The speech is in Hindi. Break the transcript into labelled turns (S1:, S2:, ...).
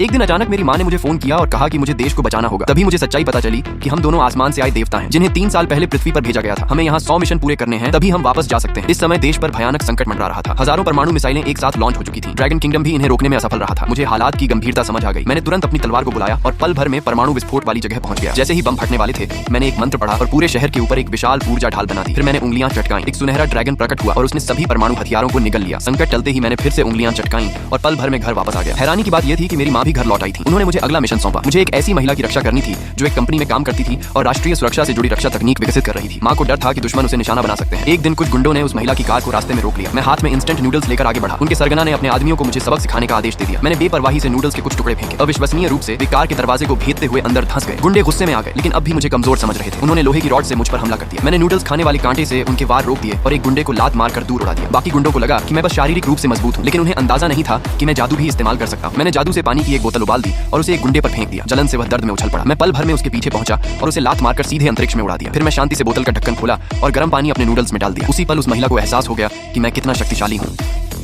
S1: एक दिन अचानक मेरी माँ ने मुझे फोन किया और कहा कि मुझे देश को बचाना होगा। तभी मुझे सच्चाई पता चली कि हम दोनों आसमान से आए देवता हैं, जिन्हें 3 साल पहले पृथ्वी पर भेजा गया था। हमें यहाँ 100 मिशन पूरे करने हैं, तभी हम वापस जा सकते हैं। इस समय देश पर भयानक संकट मंडरा रहा था। हजारों परमाणु मिसाइलें एक साथ लॉन्च हो चुकी थी। ड्रैगन किंगडम भी इन्हें रोकने में असफल रहा था। मुझे हालात की गंभीरता समझ आ गई। मैंने तुरंत अपनी तलवार को बुलाया और पल भर में परमाणु विस्फोट वाली जगह पहुंच गया। जैसे ही बम फटने वाले थे, मैंने एक मंत्र पढ़ा और पूरे शहर के ऊपर एक विशाल ऊर्जा ढाल बना दी। फिर मैंने उंगलियां चटकाई। एक सुनहरा ड्रैगन प्रकट हुआ और उसने सभी परमाणु हथियारों को निगल लिया। संकट टलते ही मैंने फिर से उंगलियां चटकाई और पल भर में घर वापस आ गया। हैरानी की बात यह थी कि मेरी माँ भी घर लौट आई थी। उन्होंने मुझे अगला मिशन सौंपा। मुझे एक ऐसी महिला की रक्षा करनी थी जो एक कंपनी में काम करती थी और राष्ट्रीय सुरक्षा से जुड़ी रक्षा तकनीक विकसित कर रही थी। माँ को डर था कि दुश्मन उसे निशाना बना सकते हैं। एक दिन कुछ गुंडों ने उस महिला की कार को रास्ते में रोक लिया। मैं हाथ में इंस्टेंट नूडल्स लेकर आगे बढ़ा। उनके सरगना ने अपने आदमियों को मुझे सबक सिखाने का आदेश दे दिया। मैंने बेपरवाही से नूडल्स के कुछ टुकड़े फेंके। अविश्वसनीय रूप से वे कार के दरवाजे को भेदते हुए अंदर धंस गए। गुंडे गुस्से में आ गए, लेकिन अब भी मुझे कमजोर समझ रहे थे। उन्होंने लोहे की रॉड से मुझ पर हमला कर दिया। मैंने नूडल्स खाने वाले कांटे से उनके वार रोक दिए और एक गुंडे को लात मारकर दूर उड़ा दिया। बाकी गुंडों को लगा कि मैं बस शारीरिक रूप से मजबूत हूँ, लेकिन उन्हें अंदाजा नहीं था कि मैं जादू भी इस्तेमाल कर सकता हूँ। मैंने जादू से पानी की एक बोतल उबाल दी और उसे एक गुंडे पर फेंक दिया। जलन से वह दर्द में उछल पड़ा। मैं पल भर में उसके पीछे पहुंचा और उसे लात मारकर सीधे अंतरिक्ष में उड़ा दिया। फिर मैं शांति से बोतल का ढक्कन खोला और गर्म पानी अपने नूडल्स में डाल दिया। उसी पल उस महिला को एहसास हो गया कि मैं कितना शक्तिशाली हूँ।